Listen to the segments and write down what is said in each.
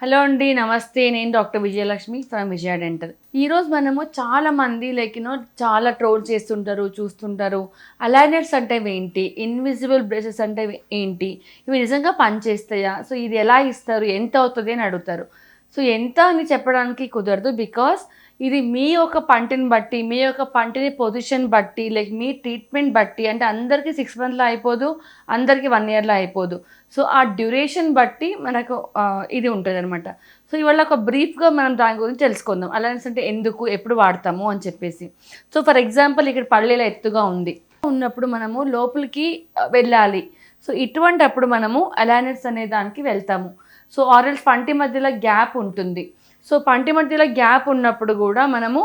Hello అండి, నమస్తే. నేను doctor Vijayalakshmi from Vijaya dental. ఈరోజు మనము చాలా మంది చాలా ట్రోల్ చేస్తుంటారు, చూస్తుంటారు. అలైనర్స్ అంటే ఏంటి, ఇన్విజిబుల్ బ్రేసెస్ అంటే ఏంటి, ఇవి నిజంగా పనిచేస్తాయా, సో ఇది ఎలా ఇస్తారు, ఎంత అవుతుంది అని అడుగుతారు. సో ఎంత అని చెప్పడానికి కుదరదు, బికాస్ ఇది మీ యొక్క పంటిని బట్టి, మీ యొక్క పంటిని పొజిషన్ బట్టి, లైక్ మీ ట్రీట్మెంట్ బట్టి, అంటే అందరికీ 6 మంత్స్లో అయిపోదు, అందరికీ 1 ఇయర్లో అయిపోదు. సో ఆ డ్యూరేషన్ బట్టి మనకు ఇది ఉంటుంది అనమాట. సో ఇవాళ ఒక బ్రీఫ్గా మనం దాని గురించి తెలుసుకుందాం. అలయన్స్ అంటే ఎందుకు, ఎప్పుడు వాడతాము అని చెప్పేసి. సో ఫర్ ఎగ్జాంపుల్, ఇక్కడ పళ్ళు ఇలా ఎత్తుగా ఉన్నప్పుడు మనము లోపలికి వెళ్ళాలి. సో ఇటువంటి అప్పుడు మనము అలైనర్స్ అనే దానికి వెళ్తాము. సో ఆరెల్స్ పంటి మధ్యలో గ్యాప్ ఉంటుంది. సో పంటి మధ్యలో గ్యాప్ ఉన్నప్పుడు కూడా మనము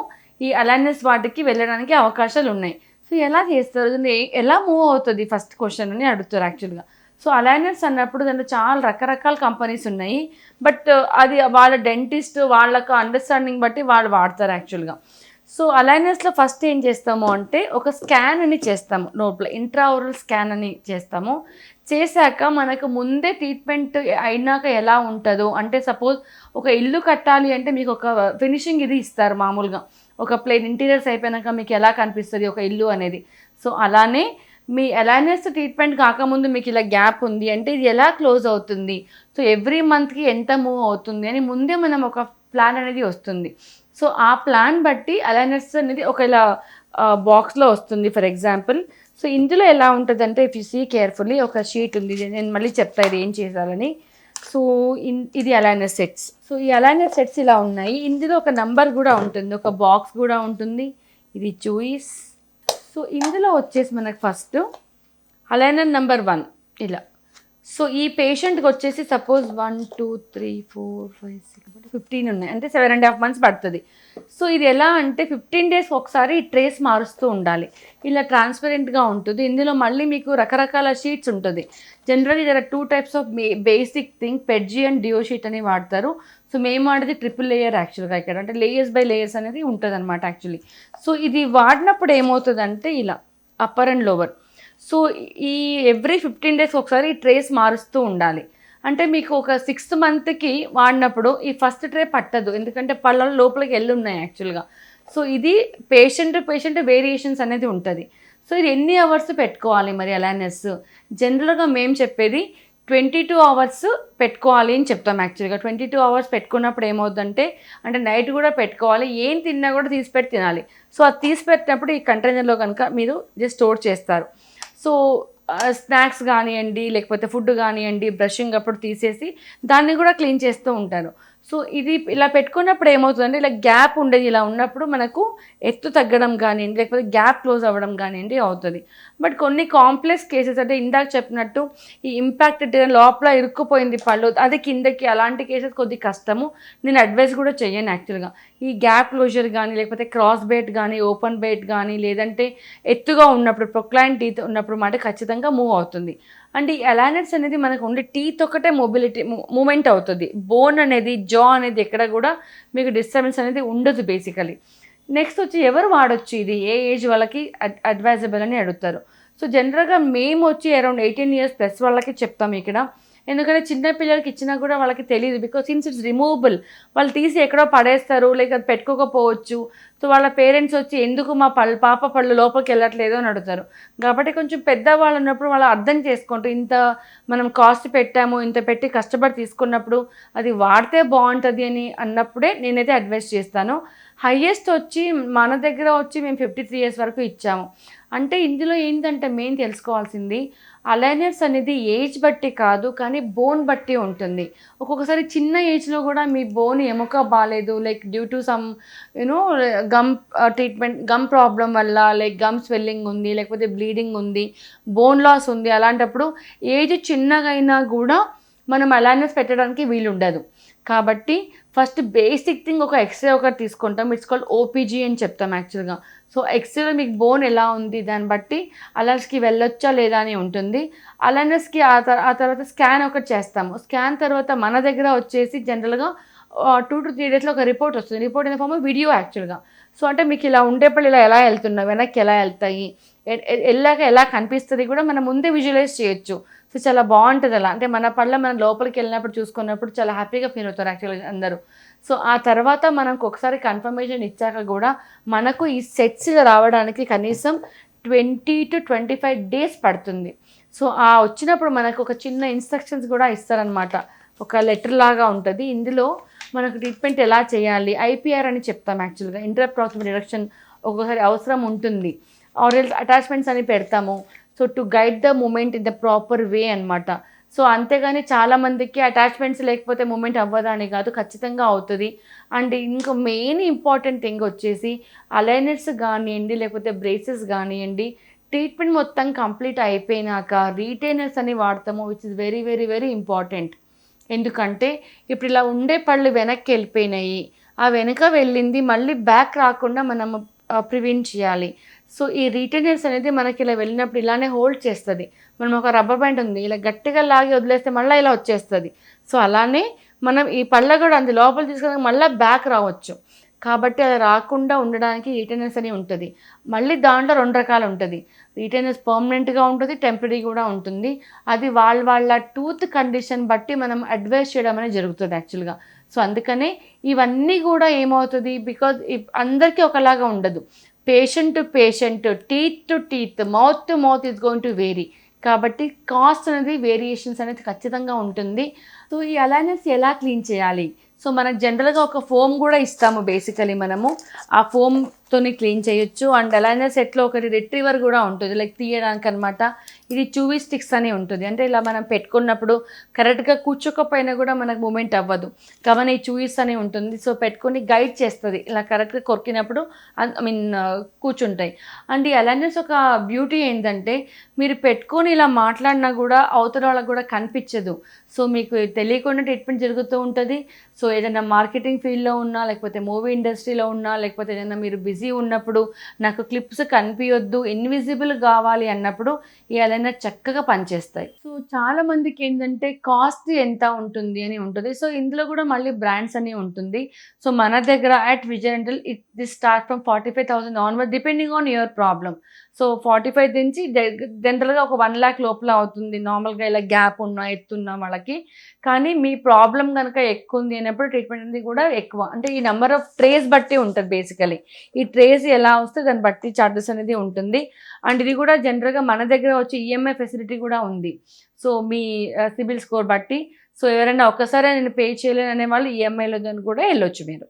ఈ అలైనర్స్ వాటికి వెళ్ళడానికి అవకాశాలు ఉన్నాయి. సో ఎలా చేస్తారు, ఎలా మూవ్ అవుతుంది ఫస్ట్ క్వశ్చన్ అని అడుగుతారు యాక్చువల్గా. సో అలైనర్స్ అన్నప్పుడు దాంట్లో చాలా రకరకాల కంపెనీస్ ఉన్నాయి. బట్ అది వాళ్ళ డెంటిస్ట్ వాళ్ళకు అండర్స్టాండింగ్ బట్టి వాళ్ళు వాడతారు యాక్చువల్గా. సో అలైనర్స్లో ఫస్ట్ ఏం చేస్తాము అంటే ఒక స్కాన్ అని చేస్తాము, లోపల ఇంట్రాఓరల్ స్కాన్ అని చేస్తాము. చేశాక మనకు ముందే ట్రీట్మెంట్ అయినాక ఎలా ఉంటుందో, అంటే సపోజ్ ఒక ఇల్లు కట్టాలి అంటే మీకు ఒక ఫినిషింగ్ ఇది ఇస్తారు మామూలుగా. ఒక ప్లేన్ ఇంటీరియర్స్ అయిపోయాక మీకు ఎలా కనిపిస్తుంది ఒక ఇల్లు అనేది. సో అలానే మీ అలైనర్స్ ట్రీట్మెంట్ కాకముందు మీకు ఇలా గ్యాప్ ఉంది అంటే ఇది ఎలా క్లోజ్ అవుతుంది, సో ఎవ్రీ మంత్కి ఎంత మూవ్ అవుతుంది అని ముందే మనం ఒక ప్లాన్ అనేది వస్తుంది. సో ఆ ప్లాన్ బట్టి అలైనర్స్ అనేది ఒక ఇలా బాక్స్లో వస్తుంది ఫర్ ఎగ్జాంపుల్. సో ఇందులో ఎలా ఉంటుందంటే, ఇఫ్ యూ సీ కేర్ఫుల్లీ, ఒక షీట్ ఉంది, నేను మళ్ళీ చెప్తా ఇది ఏం చేయాలని. సో ఇది అలైనర్ సెట్స్. సో ఈ అలైనర్ సెట్స్ ఇలా ఉన్నాయి. ఇందులో ఒక నంబర్ కూడా ఉంటుంది, ఒక బాక్స్ కూడా ఉంటుంది. ఇది చూయిస్. సో ఇందులో వచ్చేసి మనకు ఫస్ట్ అలైనర్ నెంబర్ 1 ఇలా. సో ఈ పేషెంట్కి వచ్చేసి సపోజ్ 1 2 3 4 5 6 15 ఉన్నాయి, అంటే 7.5 months పడుతుంది. సో ఇది ఎలా అంటే 15 days ఒకసారి ఈ ట్రేస్ మారుస్తూ ఉండాలి. ఇలా ట్రాన్స్పరెంట్గా ఉంటుంది. ఇందులో మళ్ళీ మీకు రకరకాల షీట్స్ ఉంటుంది. Generally there are 2 types of basic thing, పెడ్జీ అండ్ డియో షీట్ అని వాడతారు. సో మేము వాడేది ట్రిపుల్ లేయర్ యాక్చువల్గా ఇక్కడ, అంటే లేయర్స్ బై లేయర్స్ అనేది ఉంటుంది అనమాట యాక్చువల్లీ. సో ఇది వాడినప్పుడు ఏమవుతుందంటే ఇలా అప్పర్ అండ్ లోవర్. సో ఈ ఎవ్రీ 15 days ఒకసారి ఈ ట్రేస్ మారుస్తూ ఉండాలి. అంటే మీకు ఒక 6th monthకి వాడినప్పుడు ఈ ఫస్ట్ ట్రే పట్టదు, ఎందుకంటే పళ్ళ లోపలికి వెళ్ళి ఉన్నాయి యాక్చువల్గా. సో ఇది పేషెంట్ వేరియేషన్స్ అనేది ఉంటుంది. సో ఇది ఎన్ని అవర్స్ పెట్టుకోవాలి మరి అలైనర్స్? జనరల్గా మేము చెప్పేది 22 hours పెట్టుకోవాలి అని చెప్తాం యాక్చువల్గా. 22 hours పెట్టుకున్నప్పుడు ఏమవుతుందంటే, అంటే నైట్ కూడా పెట్టుకోవాలి, ఏం తిన్నా కూడా తీసిపెట్టి తినాలి. సో అది తీసిపెట్టినప్పుడు ఈ కంటైనర్లో కనుక మీరు జస్ట్ స్టోర్ చేస్తారు. సో స్నాక్స్ కానివ్వండి, లేకపోతే ఫుడ్ కానివ్వండి, బ్రషింగ్ అప్పుడు తీసేసి దాన్ని కూడా క్లీన్ చేస్తూ ఉంటారు. సో ఇది ఇలా పెట్టుకున్నప్పుడు ఏమవుతుందంటే, ఇలా గ్యాప్ ఉండేది, ఇలా ఉన్నప్పుడు మనకు ఎత్తు తగ్గడం కానివ్వండి, లేకపోతే గ్యాప్ క్లోజ్ అవ్వడం కానివ్వండి అవుతుంది. బట్ కొన్ని కాంప్లెక్స్ కేసెస్, అంటే ఇందాక చెప్పినట్టు ఈ ఇంపాక్ట్ లోపల ఇరుక్కుపోయింది పళ్ళు, అది కిందకి, అలాంటి కేసెస్ కొద్దిగా కష్టము. నేను అడ్వైస్ కూడా చెయ్యను యాక్చువల్గా. ఈ గ్యాప్ క్లోజర్ కానీ, లేకపోతే క్రాస్ బైట్ కానీ, ఓపెన్ బైట్ కానీ, లేదంటే ఎత్తుగా ఉన్నప్పుడు ప్రొక్లైన్ టీత్ ఉన్నప్పుడు మాట ఖచ్చితంగా మూవ్ అవుతుంది. అండ్ ఈ అలైనర్స్ అనేది మనకు ఉండే టీత్ ఒకటే మూమెంట్ అవుతుంది. బోన్ అనేది, జా అనేది ఎక్కడ కూడా మీకు డిస్టర్బెన్స్ అనేది ఉండదు బేసికలీ. నెక్స్ట్ వచ్చి ఎవరు వాడొచ్చు ఇది, ఏ ఏజ్ వాళ్ళకి అడ్వైజబుల్ అని అడుగుతారు. సో జనరల్గా మేము వచ్చి అరౌండ్ 18 years ప్లస్ వాళ్ళకి చెప్తాము ఇక్కడ. ఎందుకంటే చిన్న పిల్లలకి ఇచ్చినా కూడా వాళ్ళకి తెలియదు, బికాజ్ సిన్స్ ఇట్స్ రిమూవబుల్. వాళ్ళు తీసి ఎక్కడో పడేస్తారు, లేక అది పెట్టుకోకపోవచ్చు. సో వాళ్ళ పేరెంట్స్ వచ్చి ఎందుకు మా పాప పళ్ళు లోపలికి వెళ్ళట్లేదు అని అడుగుతారు. కాబట్టి కొంచెం పెద్దవాళ్ళు ఉన్నప్పుడు వాళ్ళు అర్థం చేసుకుంటూ, ఇంత మనం కాస్ట్ పెట్టాము, ఇంత పెట్టి కష్టపడి తీసుకున్నప్పుడు అది వాడితే బాగుంటుంది అని అన్నప్పుడే నేనైతే అడ్వైస్ చేస్తాను. హయ్యెస్ట్ వచ్చి మన దగ్గర వచ్చి మేము 53 years వరకు ఇచ్చాము. అంటే ఇందులో ఏంటంటే మెయిన్ తెలుసుకోవాల్సింది, అలైనర్స్ అనేది ఏజ్ బట్టి కాదు, కానీ బోన్ బట్టి ఉంటుంది. ఒక్కొక్కసారి చిన్న ఏజ్లో కూడా మీ బోన్ ఎముక బాగాలేదు, like due to some gum treatment, gum problem వల్ల, లైక్ గమ్ స్వెల్లింగ్ ఉంది, లేకపోతే బ్లీడింగ్ ఉంది, బోన్ లాస్ ఉంది. అలాంటప్పుడు ఏజ్ చిన్నగా అయినా కూడా మనం అలైనర్స్ పెట్టడానికి వీలు ఉండదు. కాబట్టి ఫస్ట్ బేసిక్ థింగ్ ఒక ఎక్స్రే ఒకటి తీసుకుంటాం, ఇట్స్ కాల్డ్ ఓపీజీ అని చెప్తాం యాక్చువల్గా. సో ఎక్స్రేలో మీకు బోన్ ఎలా ఉంది దాన్ని బట్టి అలైనర్స్కి వెళ్ళొచ్చా లేదా అని ఉంటుంది. అలైనర్స్కి ఆ తర్వాత స్కాన్ ఒకటి చేస్తాము. స్కాన్ తర్వాత మన దగ్గర వచ్చేసి జనరల్గా 2 to 3 daysలో ఒక రిపోర్ట్ వస్తుంది. Report in the form of video యాక్చువల్గా. సో అంటే మీకు ఇలా ఉండేప్పుడు ఇలా ఎలా వెళ్తున్నాయి, వెనక్కి ఎలా వెళ్తాయి, వెళ్ళాక ఎలా కనిపిస్తుంది కూడా మనం ముందే విజువలైజ్ చేయొచ్చు. సో చాలా బాగుంటుంది అలా. అంటే మన పళ్ళ మనం లోపలికి వెళ్ళినప్పుడు చూసుకున్నప్పుడు చాలా హ్యాపీగా ఫీల్ అవుతారు యాక్చువల్గా అందరూ. సో ఆ తర్వాత మనకు ఒకసారి కన్ఫర్మేషన్ ఇచ్చాక కూడా మనకు ఈ సెట్స్ రావడానికి కనీసం 20 to 25 డేస్ పడుతుంది. సో ఆ వచ్చినప్పుడు మనకు ఒక చిన్న ఇన్స్ట్రక్షన్స్ కూడా ఇస్తారనమాట. ఒక లెటర్ లాగా ఉంటుంది. ఇందులో మనకు ట్రీట్మెంట్ ఎలా చేయాలి, ఐపీఆర్ అని చెప్తాం యాక్చువల్గా, ఇంటర్ ప్రాక్సిమల్ రిడక్షన్ ఒక్కొక్కసారి అవసరం ఉంటుంది. ఆరల్ అటాచ్మెంట్స్ అని పెడతాము. So to guide the movement in the proper way అనమాట. సో అంతేగాని చాలామందికి అటాచ్మెంట్స్ లేకపోతే మూమెంట్ అవ్వదా అని కాదు, ఖచ్చితంగా అవుతుంది. అండ్ ఇంకో మెయిన్ ఇంపార్టెంట్ థింగ్ వచ్చేసి అలైనర్స్ కానివ్వండి లేకపోతే బ్రేసెస్ కానివ్వండి, ట్రీట్మెంట్ మొత్తం కంప్లీట్ అయిపోయినాక రీటైనర్స్ అని వాడతాము, which is very very very important. ఎందుకంటే ఇప్పుడు ఇలా ఉండే పళ్ళు వెనక్కి వెళ్ళిపోయినాయి, ఆ వెనుక వెళ్ళింది మళ్ళీ బ్యాక్ రాకుండా మనం ప్రివెంట్ చేయాలి. సో ఈ రీటైనర్స్ అనేది మనకి ఇలా వెళ్ళినప్పుడు ఇలానే హోల్డ్ చేస్తుంది. మనం ఒక రబ్బర్ బ్యాండ్ ఉంది, ఇలా గట్టిగా లాగి వదిలేస్తే మళ్ళీ ఇలా వచ్చేస్తుంది. సో అలానే మనం ఈ పళ్ళ కూడా అంత లోపల తీసుకుని మళ్ళీ బ్యాక్ రావచ్చు. కాబట్టి అది రాకుండా ఉండడానికి రీటైనర్స్ అని ఉంటుంది. మళ్ళీ దాంట్లో 2 రకాలు ఉంటుంది. రీటైనర్స్ పర్మనెంట్గా ఉంటుంది, టెంపరీ కూడా ఉంటుంది. అది వాళ్ళ టూత్ కండిషన్ బట్టి మనం అడ్వైస్ చేయడం అనేది జరుగుతుంది యాక్చువల్గా. సో అందుకనే ఇవన్నీ కూడా ఏమవుతుంది, బికాజ్ అందరికీ ఒకలాగా ఉండదు. Patient to patient, teeth to teeth, mouth to mouth is going to vary. కాబట్టి కాస్ట్ అనేది వేరియేషన్స్ అనేది ఖచ్చితంగా ఉంటుంది. సో ఈ అలైనర్స్ ఎలా క్లీన్ చేయాలి? సో మనకు జనరల్గా ఒక ఫోమ్ కూడా ఇస్తాము బేసికలీ మనము. ఆ ఫోమ్తోని క్లీన్ చేయొచ్చు. అండ్ అలైనర్ సెట్లో ఒకటి రిట్రీవర్ కూడా ఉంటుంది, లైక్ తీయడానికి అనమాట. ఇది చూవీ స్టిక్స్ అని ఉంటుంది. అంటే ఇలా మనం పెట్టుకున్నప్పుడు కరెక్ట్గా కూర్చోకపోయినా కూడా మనకు మూమెంట్ అవ్వదు కాబట్టి ఈ చూవీస్ అని ఉంటుంది. సో పెట్టుకొని గైడ్ చేస్తుంది, ఇలా కరెక్ట్గా కొరికినప్పుడు కూర్చుంటాయి. అండ్ ఈ అలైనర్స్ ఒక బ్యూటీ ఏంటంటే మీరు పెట్టుకొని ఇలా మాట్లాడినా కూడా అవతల వాళ్ళకి కూడా కనిపించదు. సో మీకు తెలియకుండా ట్రీట్మెంట్ జరుగుతూ ఉంటుంది. సో ఏదైనా మార్కెటింగ్ ఫీల్డ్లో ఉన్నా లేకపోతే మూవీ ఇండస్ట్రీలో ఉన్నా లేకపోతే ఏదైనా మీరు బిజీ ఉన్నప్పుడు నాకు క్లిప్స్ కనిపించొద్దు, ఇన్విజిబుల్ కావాలి అన్నప్పుడు ఈ అలైనర్ చక్కగా పనిచేస్తాయి. సో చాలా మందికి ఏంటంటే కాస్ట్ ఎంత ఉంటుంది అని ఉంటుంది. సో ఇందులో కూడా మళ్ళీ బ్రాండ్స్ అని ఉంటుంది. సో మన దగ్గర at Vijay dental this start from 45,000 onward depending on your problem. So 45 నుంచి జనరల్గా ఒక 1 lakh లోపల అవుతుంది నార్మల్గా ఇలా గ్యాప్ ఉన్న ఎత్తున్న వాళ్ళకి. కానీ మీ ప్రాబ్లం కనుక ఎక్కువ ఉంది అన్నప్పుడు ట్రీట్మెంట్ అనేది కూడా ఎక్కువ. అంటే ఈ నెంబర్ ఆఫ్ ట్రేస్ బట్టి ఉంటుంది బేసికలీ. ఈ ట్రేస్ ఎలా వస్తే దాన్ని బట్టి ఛార్జెస్ అనేది ఉంటుంది. అండ్ ఇది కూడా జనరల్గా మన దగ్గర వచ్చి ఈఎంఐ ఫెసిలిటీ కూడా ఉంది. సో మీ సిబిల్ స్కోర్ బట్టి. సో ఎవరైనా ఒక్కసారి నేను పే చేయలేను అనే వాళ్ళు ఈఎంఐలో కూడా వెళ్ళొచ్చు మీరు.